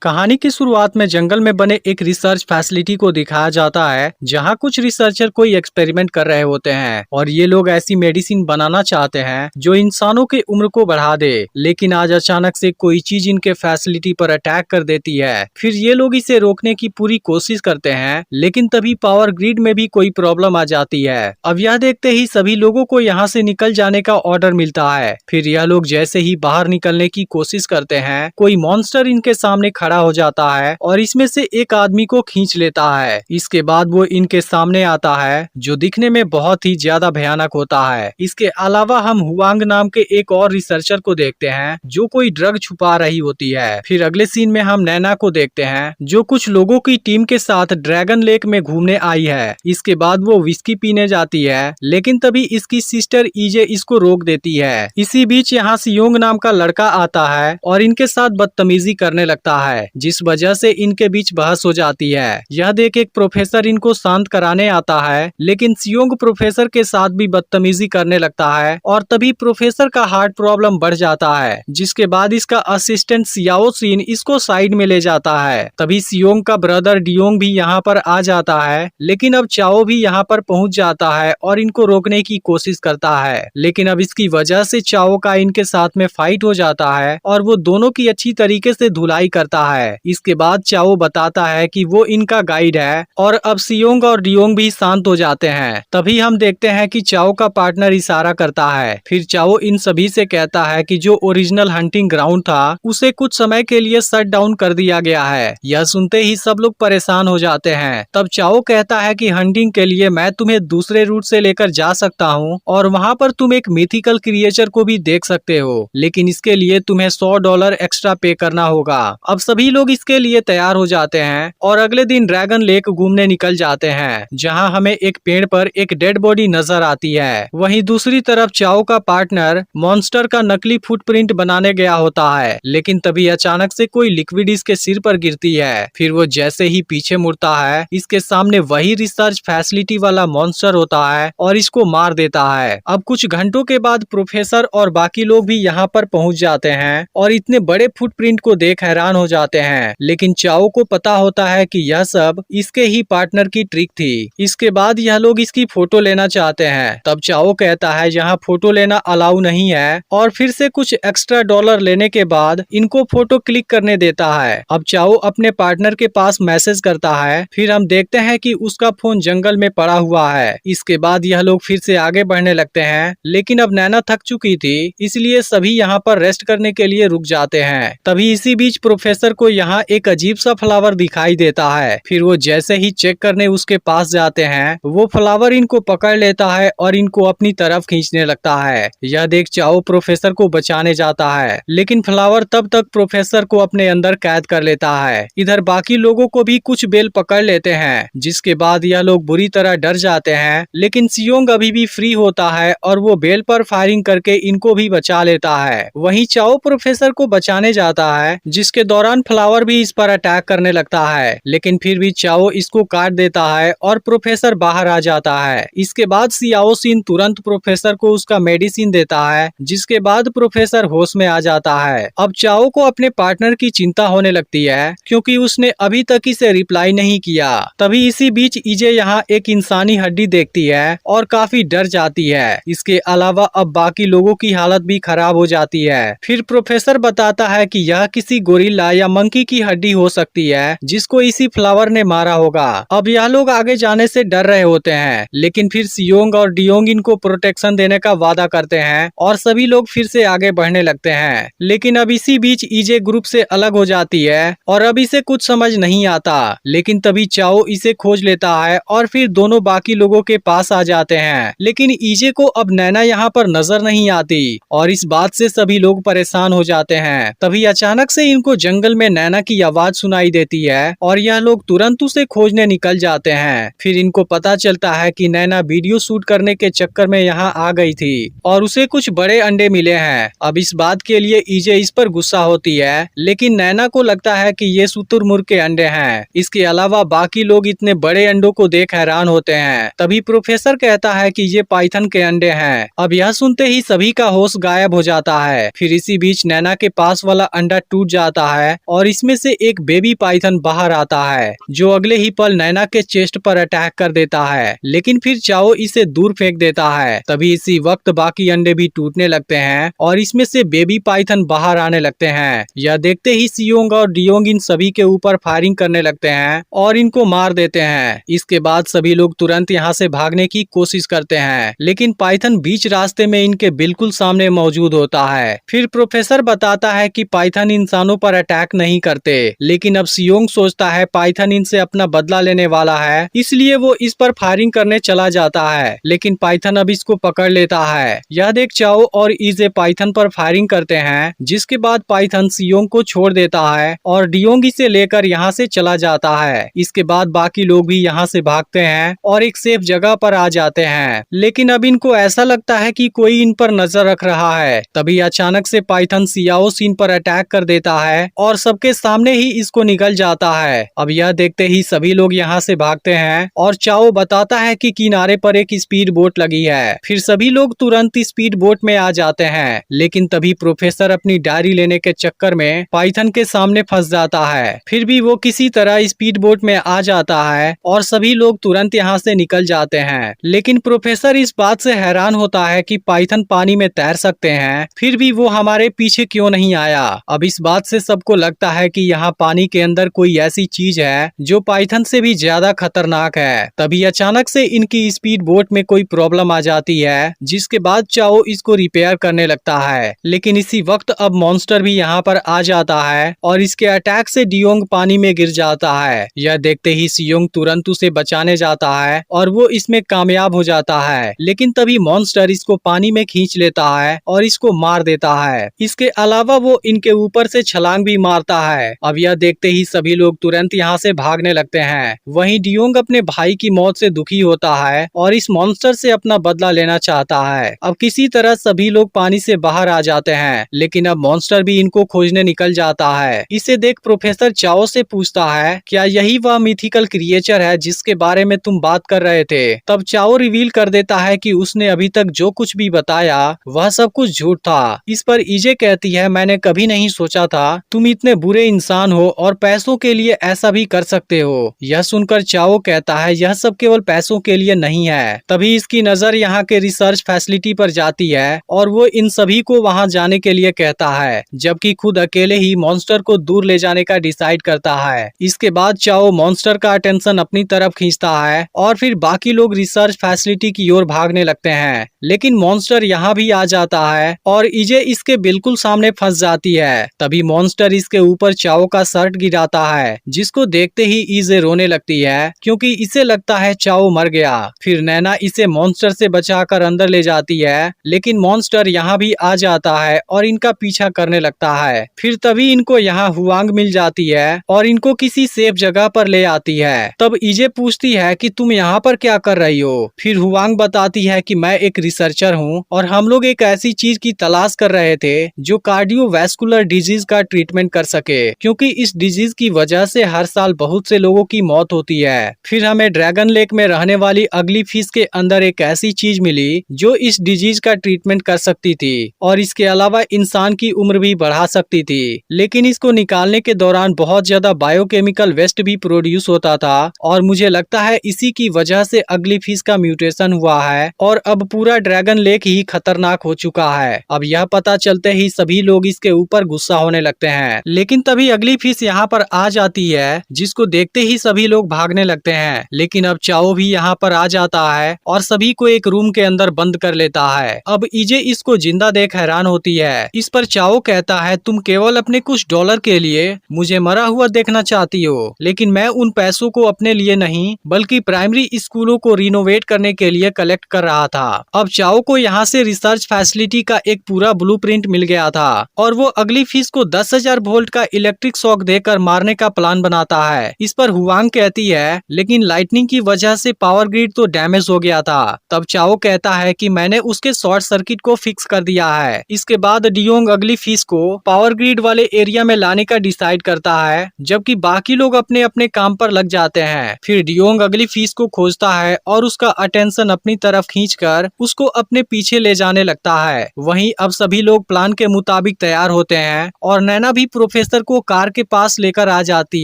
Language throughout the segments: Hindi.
कहानी की शुरुआत में जंगल में बने एक रिसर्च फैसिलिटी को दिखाया जाता है जहां कुछ रिसर्चर कोई एक्सपेरिमेंट कर रहे होते हैं और ये लोग ऐसी मेडिसिन बनाना चाहते हैं जो इंसानों की उम्र को बढ़ा दे। लेकिन आज अचानक से कोई चीज इनके फैसिलिटी पर अटैक कर देती है। फिर ये लोग इसे रोकने की पूरी कोशिश करते हैं, लेकिन तभी पावर ग्रिड में भी कोई प्रॉब्लम आ जाती है। अब यह देखते ही सभी लोगों को यहाँ से निकल जाने का ऑर्डर मिलता है। फिर यह लोग जैसे ही बाहर निकलने की कोशिश करते हैं, कोई मॉन्स्टर इनके सामने खड़ा हो जाता है और इसमें से एक आदमी को खींच लेता है। इसके बाद वो इनके सामने आता है जो दिखने में बहुत ही ज्यादा भयानक होता है। इसके अलावा हम हुआंग नाम के एक और रिसर्चर को देखते हैं जो कोई ड्रग छुपा रही होती है। फिर अगले सीन में हम नैना को देखते हैं जो कुछ लोगों की टीम के साथ ड्रैगन लेक में घूमने आई है। इसके बाद वो विस्की पीने जाती है, लेकिन तभी इसकी सिस्टर ईजे इसको रोक देती है। इसी बीच यहाँ सियोंग नाम का लड़का आता है और इनके साथ बदतमीजी करने लगता है, जिस वजह से इनके बीच बहस हो जाती है। यह देख एक प्रोफेसर इनको शांत कराने आता है, लेकिन सियोंग प्रोफेसर के साथ भी बदतमीजी करने लगता है और तभी प्रोफेसर का हार्ट प्रॉब्लम बढ़ जाता है, जिसके बाद इसका असिस्टेंट सियाओ सिन इसको साइड में ले जाता है। तभी सियोंग का ब्रदर डियोंग भी यहाँ पर आ जाता है, लेकिन अब चाओ भी यहाँ पर पहुँच जाता है और इनको रोकने की कोशिश करता है। लेकिन अब इसकी वजह से चाओ का इनके साथ में फाइट हो जाता है और वो दोनों की अच्छी तरीके से धुलाई करता है। इसके बाद चाओ बताता है कि वो इनका गाइड है और अब सियोंग और डियोंग भी शांत हो जाते हैं। तभी हम देखते हैं कि चाओ का पार्टनर इशारा करता है। फिर चाओ इन सभी से कहता है कि जो ओरिजिनल हंटिंग ग्राउंड था उसे कुछ समय के लिए शट डाउन कर दिया गया है। यह सुनते ही सब लोग परेशान हो जाते हैं। तब चाओ कहता है कि हंटिंग के लिए मैं तुम्हें दूसरे रूट से लेकर जा सकता हूँ और वहाँ पर तुम एक मिथिकल क्रिएचर को भी देख सकते हो, लेकिन इसके लिए तुम्हें $100 एक्स्ट्रा पे करना होगा। अब सभी लोग इसके लिए तैयार हो जाते हैं और अगले दिन ड्रैगन लेक घूमने निकल जाते हैं, जहां हमें एक पेड़ पर एक डेड बॉडी नजर आती है। वहीं दूसरी तरफ चाओ का पार्टनर मॉन्स्टर का नकली फुटप्रिंट बनाने गया होता है, लेकिन तभी अचानक से कोई लिक्विड इसके सिर पर गिरती है। फिर वो जैसे ही पीछे मुड़ता है, इसके सामने वही रिसर्च फैसिलिटी वाला मॉन्स्टर होता है और इसको मार देता है। अब कुछ घंटों के बाद प्रोफेसर और बाकी लोग भी यहाँ पर पहुँच जाते हैं और इतने बड़े फुटप्रिंट को देख हैरान हो जाते हैं, लेकिन चाओ को पता होता है कि यह सब इसके ही पार्टनर की ट्रिक थी। इसके बाद यह लोग इसकी फोटो लेना चाहते हैं। तब चाओ कहता है यहाँ फोटो लेना अलाउ नहीं है और फिर से कुछ एक्स्ट्रा डॉलर लेने के बाद इनको फोटो क्लिक करने देता है। अब चाओ अपने पार्टनर के पास मैसेज करता है। फिर हम देखते हैं कि उसका फोन जंगल में पड़ा हुआ है। इसके बाद यह लोग फिर से आगे बढ़ने लगते हैं, लेकिन अब नैना थक चुकी थी, इसलिए सभी यहाँ पर रेस्ट करने के लिए रुक जाते हैं। तभी इसी बीच प्रोफेसर को यहाँ एक अजीब सा फ्लावर दिखाई देता है। फिर वो जैसे ही चेक करने उसके पास जाते हैं, वो फ्लावर इनको पकड़ लेता है और इनको अपनी तरफ खींचने लगता है। यह देख चाओ प्रोफेसर को बचाने जाता है, लेकिन फ्लावर तब तक प्रोफेसर को अपने अंदर कैद कर लेता है। इधर बाकी लोगों को भी कुछ बेल पकड़ लेते हैं, जिसके बाद यह लोग बुरी तरह डर जाते हैं। लेकिन सियोंग अभी भी फ्री होता है और वो बेल पर फायरिंग करके इनको भी बचा लेता है। वहीं चाओ प्रोफेसर को बचाने जाता है, जिसके दौरान फ्लावर भी इस पर अटैक करने लगता है, लेकिन फिर भी चाओ इसको काट देता है और प्रोफेसर बाहर आ जाता है। इसके बाद सियाओ सिन तुरंत प्रोफेसर को उसका मेडिसिन देता है, जिसके बाद प्रोफेसर होश में आ जाता है। अब चाओ को अपने पार्टनर की चिंता होने लगती है, क्योंकि उसने अभी तक इसे रिप्लाई नहीं किया। तभी इसी बीच इजे यहाँ एक इंसानी हड्डी देखती है और काफी डर जाती है। इसके अलावा अब बाकी लोगों की हालत भी खराब हो जाती है। फिर प्रोफेसर बताता है कि यह किसी गोरिल्ला या मंकी की हड्डी हो सकती है, जिसको इसी फ्लावर ने मारा होगा। अब यह लोग आगे जाने से डर रहे होते हैं, लेकिन फिर सियोंग और डियोंग इनको प्रोटेक्शन देने का वादा करते हैं और सभी लोग फिर से आगे बढ़ने लगते हैं। लेकिन अब इसी बीच ईजे ग्रुप से अलग हो जाती है और अब इसे कुछ समझ नहीं आता, लेकिन तभी चाओ इसे खोज लेता है और फिर दोनों बाकी लोगों के पास आ जाते हैं। लेकिन ईजे को अब नैना यहाँ पर नजर नहीं आती और इस बात से सभी लोग परेशान हो जाते हैं। तभी अचानक से इनको जंगल में नैना की आवाज सुनाई देती है और यह लोग तुरंत उसे खोजने निकल जाते हैं। फिर इनको पता चलता है कि नैना वीडियो शूट करने के चक्कर में यहाँ आ गई थी और उसे कुछ बड़े अंडे मिले हैं। अब इस बात के लिए ईजे इस पर गुस्सा होती है, लेकिन नैना को लगता है कि ये शुतुरमुर्ग के अंडे हैं। इसके अलावा बाकी लोग इतने बड़े अंडों को देख हैरान होते हैं। तभी प्रोफेसर कहता है कि ये पाइथन के अंडे हैं। अब यह सुनते ही सभी का होश गायब हो जाता है। फिर इसी बीच नैना के पास वाला अंडा टूट जाता है और इसमें से एक बेबी पाइथन बाहर आता है जो अगले ही पल नैना के चेस्ट पर अटैक कर देता है, लेकिन फिर चाओ इसे दूर फेंक देता है। तभी इसी वक्त बाकी अंडे भी टूटने लगते हैं और इसमें से बेबी पाइथन बाहर आने लगते हैं। यह देखते ही सियोंग और डियोंग इन सभी के ऊपर फायरिंग करने लगते हैं और इनको मार देते हैं। इसके बाद सभी लोग तुरंत यहाँ से भागने की कोशिश करते हैं, लेकिन पाइथन बीच रास्ते में इनके बिल्कुल सामने मौजूद होता है। फिर प्रोफेसर बताता है कि पाइथन इंसानों पर अटैक नहीं करते, लेकिन अब सियोंग सोचता है पाइथन इनसे अपना बदला लेने वाला है, इसलिए वो इस पर फायरिंग करने चला जाता है, लेकिन पाइथन अब इसको पकड़ लेता है। यह देख चाओ और इजे पाइथन पर फायरिंग करते हैं, जिसके बाद पाइथन सियोंग को छोड़ देता है और डियोंग इसे लेकर यहाँ से चला जाता है। इसके बाद बाकी लोग भी यहाँ से भागते हैं और एक सेफ जगह पर आ जाते हैं, लेकिन अब इनको ऐसा लगता है कि कोई इन पर नजर रख रहा है। तभी अचानक से पाइथन सियाओ सीन पर अटैक कर देता है और सबके सामने ही इसको निकल जाता है। अब यह देखते ही सभी लोग यहाँ से भागते हैं और चाओ बताता है कि किनारे पर एक स्पीड बोट लगी है। फिर सभी लोग तुरंत स्पीड बोट में आ जाते हैं, लेकिन तभी प्रोफेसर अपनी डायरी लेने के चक्कर में पाइथन के सामने फंस जाता है। फिर भी वो किसी तरह स्पीड बोट में आ जाता है और सभी लोग तुरंत यहाँ से निकल जाते हैं, लेकिन प्रोफेसर इस बात से हैरान होता है कि पाइथन पानी में तैर सकते हैं, फिर भी वो हमारे पीछे क्यों नहीं आया। अब इस बात से सबको लगता है कि यहाँ पानी के अंदर कोई ऐसी चीज है जो पाइथन से भी ज्यादा खतरनाक है। तभी अचानक से इनकी स्पीड बोट में कोई प्रॉब्लम आ जाती है, जिसके बाद चाओ इसको रिपेयर करने लगता है, लेकिन इसी वक्त अब मॉन्स्टर भी यहाँ पर आ जाता है और इसके अटैक से डियोंग पानी में गिर जाता है। यह देखते ही सियोंग तुरंत उसे बचाने जाता है और वो इसमें कामयाब हो जाता है, लेकिन तभी मॉन्स्टर इसको पानी में खींच लेता है और इसको मार देता है। इसके अलावा वो इनके ऊपर से छलांग भी मारता है। अब यह देखते ही सभी लोग तुरंत यहाँ से भागने लगते हैं। वहीं डियोंग अपने भाई की मौत से दुखी होता है और इस मॉन्स्टर से अपना बदला लेना चाहता है। अब किसी तरह सभी लोग पानी से बाहर आ जाते हैं, लेकिन अब मॉन्स्टर भी इनको खोजने निकल जाता है। इसे देख प्रोफेसर चाओ से पूछता है, क्या यही वह मिथिकल क्रिएचर है जिसके बारे में तुम बात कर रहे थे? तब चाओ रिवील कर देता है कि उसने अभी तक जो कुछ भी बताया वह सब कुछ झूठ था। इस पर इजे कहती है, मैंने कभी नहीं सोचा था तुम इतने बुरे इंसान हो और पैसों के लिए ऐसा भी कर सकते हो। यह सुनकर चाओ कहता है, यह सब केवल पैसों के लिए नहीं है। तभी इसकी नजर यहाँ के रिसर्च फैसिलिटी पर जाती है और वो इन सभी को वहाँ जाने के लिए कहता है, जबकि खुद अकेले ही मॉन्स्टर को दूर ले जाने का डिसाइड करता है। इसके बाद चाओ मॉन्स्टर का अटेंशन अपनी तरफ खींचता है और फिर बाकी लोग रिसर्च फैसिलिटी की ओर भागने लगते हैं, लेकिन मॉन्स्टर यहाँ भी आ जाता है और इजे इसके बिल्कुल सामने फंस जाती है। तभी मॉन्स्टर इसके ऊपर चाओ का शर्ट गिराता है, जिसको देखते ही इजे रोने लगती है क्योंकि इसे लगता है चाओ मर गया। फिर नैना इसे मॉन्स्टर से बचाकर अंदर ले जाती है, लेकिन मॉन्स्टर यहाँ भी आ जाता है और इनका पीछा करने लगता है। फिर तभी इनको यहाँ हुआंग मिल जाती है और इनको किसी सेफ जगह पर ले आती है। तब इजे पूछती है कि तुम यहाँ पर क्या कर रही हो? फिर हुआंग बताती है कि मैं एक रिसर्चर हूँ और हम लोग एक ऐसी चीज की तलाश कर रहे थे जो कार्डियोवैस्कुलर डिजीज का ट्रीटमेंट कर सके, क्योंकि इस डिजीज की वजह से हर साल बहुत से लोगों की मौत होती है। फिर हमें ड्रैगन लेक में रहने वाली अगली फिश के अंदर एक ऐसी चीज मिली जो इस डिजीज का ट्रीटमेंट कर सकती थी और इसके अलावा इंसान की उम्र भी बढ़ा सकती थी, लेकिन इसको निकालने के दौरान बहुत ज्यादा बायोकेमिकल वेस्ट भी प्रोड्यूस होता था और मुझे लगता है इसी की वजह से अगली फिश का म्यूटेशन हुआ है और अब पूरा ड्रैगन लेक ही खतरनाक हो चुका है। अब यह पता चलते ही सभी लोग इसके ऊपर गुस्सा होने लगते हैं, लेकिन तभी अगली फिश यहाँ पर आ जाती है, जिसको देखते ही सभी लोग भागने लगते हैं। लेकिन अब चाओ भी यहाँ पर आ जाता है और सभी को एक रूम के अंदर बंद कर लेता है। अब इजे इसको जिंदा देख हैरान होती है। इस पर चाओ कहता है, तुम केवल अपने कुछ डॉलर के लिए मुझे मरा हुआ देखना चाहती हो, लेकिन मैं उन पैसों को अपने लिए नहीं बल्कि प्राइमरी स्कूलों को रिनोवेट करने के लिए कलेक्ट कर रहा था। अब चाओ को यहाँ से रिसर्च फैसिलिटी का एक पूरा ब्लूप्रिंट मिल गया था और वो अगली फिश को 10,000 वोल्ट का इलेक्ट्रिक शॉक देकर मारने का प्लान बनाता है। इस पर हुआंग कहती है, लेकिन लाइटनिंग की वजह से पावर ग्रिड तो डैमेज हो गया था। तब चाओ कहता है कि मैंने उसके शॉर्ट सर्किट को फिक्स कर दिया है। इसके बाद डियोंग अगली फिश को पावर ग्रिड वाले एरिया में लाने का डिसाइड करता है, जबकि बाकी लोग अपने अपने काम पर लग जाते हैं। फिर डियोंग अगली फिश को खोजता है और उसका अटेंशन अपनी तरफ खींचकर उसको अपने पीछे ले जाने लगता है। वहीं अब सभी लोग प्लान के मुताबिक तैयार होते हैं और नैना भी प्रोफेसर प्रोफेसर को कार के पास लेकर आ जाती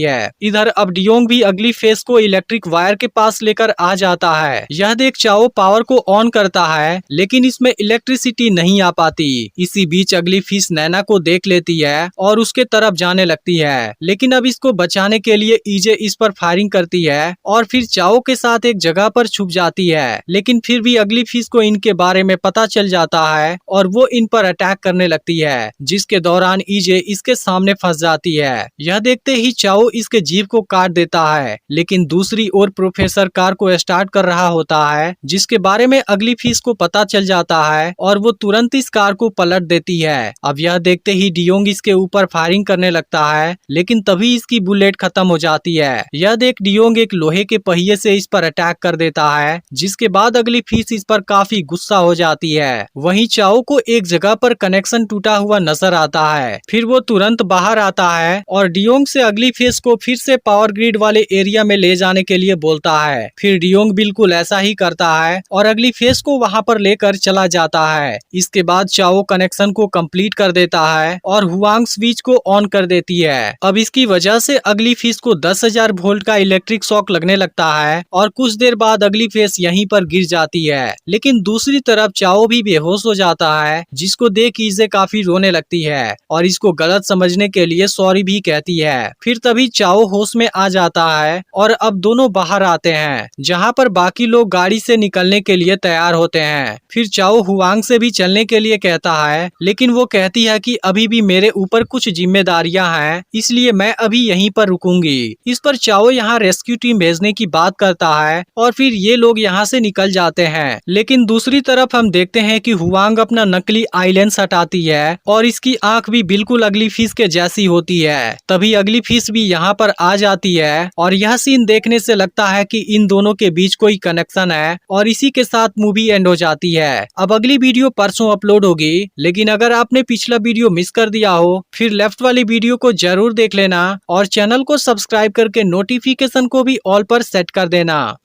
है। इधर अब डियोंग भी अगली फेस को इलेक्ट्रिक वायर के पास लेकर आ जाता है। यह देख चाओ पावर को ऑन करता है, लेकिन इसमें इलेक्ट्रिसिटी नहीं आ पाती। इसी बीच अगली फिश नैना को देख लेती है और उसके तरफ जाने लगती है, लेकिन अब इसको बचाने के लिए ईजे इस पर फायरिंग करती है और फिर चाओ के साथ एक जगह पर छुप जाती है। लेकिन फिर भी अगली फिश को इनके बारे में पता चल जाता है और वो इन पर अटैक करने लगती है, जिसके दौरान ईजे इसके सामने फंस जाती है। यह देखते ही चाओ इसके जीभ को काट देता है, लेकिन दूसरी ओर प्रोफेसर कार को स्टार्ट कर रहा होता है, जिसके बारे में अगली फिश को पता चल जाता है और वो तुरंत इस कार को पलट देती है। अब यह देखते ही डियोंग इसके ऊपर फायरिंग करने लगता है, लेकिन तभी इसकी बुलेट खत्म हो जाती है। यह देख डियोंग एक लोहे के पहिए से इस पर अटैक कर देता है, जिसके बाद अगली फिश इस पर काफी गुस्सा हो जाती है। वहीं चाओ को एक जगह पर कनेक्शन टूटा हुआ नजर आता है। फिर वो तुरंत बाहर आता है और डियोंग से अगली फिश को फिर से पावर ग्रिड वाले एरिया में ले जाने के लिए बोलता है। फिर डियोंग बिल्कुल ऐसा ही करता है और अगली फेस को वहां पर लेकर चला जाता है। इसके बाद चाओ कनेक्शन को कंप्लीट कर देता है और हुआंग स्विच को ऑन कर देती है। अब इसकी वजह से अगली फिश को 10,000 वोल्ट का इलेक्ट्रिक शॉक लगने लगता है और कुछ देर बाद अगली फेस यहीं पर गिर जाती है। लेकिन दूसरी तरफ चाओ भी बेहोश हो जाता है, जिसको देख ईजे काफी रोने लगती है और इसको गलत समझने के लिए सॉरी भी कहती है। फिर तभी चाओ होश में आ जाता है और अब दोनों बाहर आते हैं, जहाँ पर बाकी लोग गाड़ी से निकलने के लिए तैयार होते हैं। फिर चाओ हुआंग से भी चलने के लिए कहता है, लेकिन वो कहती है कि अभी भी मेरे ऊपर कुछ जिम्मेदारियां हैं, इसलिए मैं अभी यहीं पर रुकूंगी। इस पर चाओ यहाँ रेस्क्यू टीम भेजने की बात करता है और फिर ये लोग यहाँ से निकल जाते हैं। लेकिन दूसरी तरफ हम देखते हैं कि हुआंग अपना नकली आई लेंस हटाती है और इसकी आंख भी बिल्कुल अगली फिश के जैसी होती है। तभी अगली फिश भी यहाँ पर आ जाती है और यह सीन देखने से लगता है कि इन दोनों के बीच कोई कनेक्शन है और इसी के साथ मूवी एंड हो जाती है। अब अगली वीडियो परसों अपलोड होगी, लेकिन अगर आपने पिछला वीडियो मिस कर दिया हो फिर लेफ्ट वाली वीडियो को जरूर देख लेना और चैनल को सब्सक्राइब करके नोटिफिकेशन को भी ऑल पर सेट कर देना।